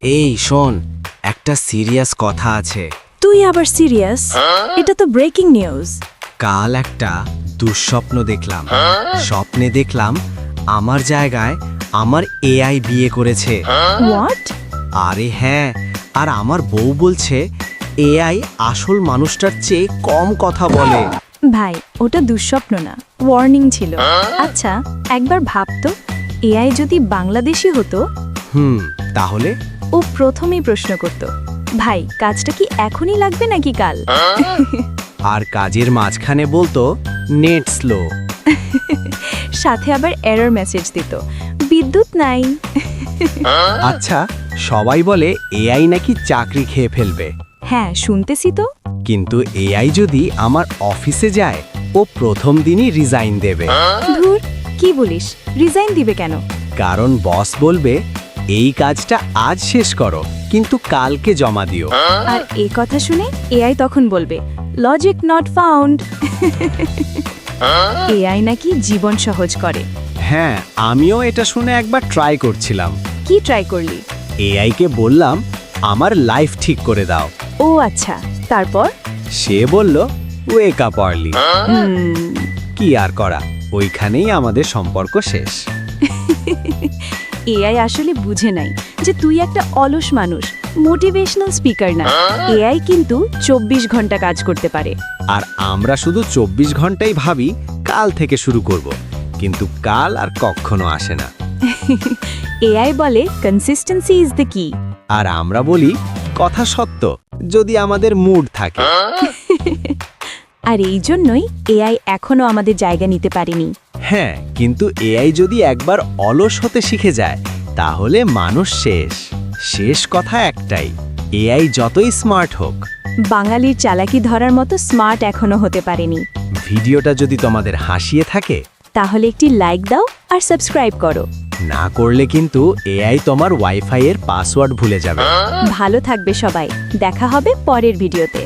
এই শোন, একটা সিরিয়াস কথা আছে। তুই আবার সিরিয়াস? এটা তো ব্রেকিং নিউজ। কাল একটা দুঃস্বপ্ন দেখলাম। স্বপ্নে দেখলাম আমার জায়গায় আমার এআই বিয়ে করেছে। হোয়াট? আরে হ্যাঁ, আর আমার বউ বলছে এআই আসল মানুষটার চেয়ে কম কথা বলে। ভাই, ওটা দুঃস্বপ্ন না, ওয়ার্নিং ছিল। আচ্ছা, একবার ভাবতো, এআই যদি বাংলাদেশি হতো, তাহলে ও প্রথমেই প্রশ্ন করত, ভাই কাজটা কি এখনই লাগবে নাকি কাল? আর কাজের মাঝখানে বলতো নেট স্লো। সাথে আবার এরর মেসেজ দিত, বিদ্যুৎ নাই। আচ্ছা, সবাই বলে এআই নাকি চাকরি খেয়ে ফেলবে। হ্যাঁ, শুনতেছি তো। কিন্তু এআই যদি আমার অফিসে যায়, ও প্রথম দিনই রিজাইন দেবে। ধুর, কি বলিস? রিজাইন দিবে কেন? কারণ বস বলবে এই কাজটা আজ শেষ করো, কিন্তু কালকে জমা দিও। আর এই কথা শুনে এআই তখন বলবে, লজিক নট ফাউন্ড। এআই নাকি জীবন সহজ করে। হ্যাঁ, আমিও এটা শুনে একবার ট্রাই করছিলাম। কি ট্রাই করলি? এআই কে বললাম আমার লাইফ ঠিক করে দাও। ও আচ্ছা, তারপর? সে বলল ওয়েক আপ আর্লি। কি আর করা, ওইখানেই আমাদের সম্পর্ক শেষ। এআই আসলে বুঝে নাই যে তুই একটা অলস মানুষ, মোটিভেশনাল স্পিকার না। এআই কিন্তু 24 ঘন্টা কাজ করতে পারে। আর আমরা শুধু 24 ঘন্টাই ভাবি কাল থেকে শুরু করব, কিন্তু কাল আর কখনো আসে না। এআই বলে কনসিস্টেন্সি ইজ দ্য কি। আর আমরা বলি কথা সত্য, যদি আমাদের মুড থাকে। আর এই জন্যই এআই এখনো আমাদের জায়গা নিতে পারেনি। হ্যাঁ, কিন্তু এআই যদি একবার অলস হতে শিখে যায়, তাহলে মানুষ শেষ। শেষ কথা একটাই, এআই যতই স্মার্ট হোক, বাঙালির চালাকি ধরার মতো স্মার্ট এখনো হতে পারেনি। ভিডিওটা যদি তোমাদের হাসিয়ে থাকে, তাহলে একটি লাইক দাও আর সাবস্ক্রাইব করো। না করলে কিন্তু এআই তোমার ওয়াইফাই এর পাসওয়ার্ড ভুলে যাবে। ভালো থাকবে সবাই, দেখা হবে পরের ভিডিওতে।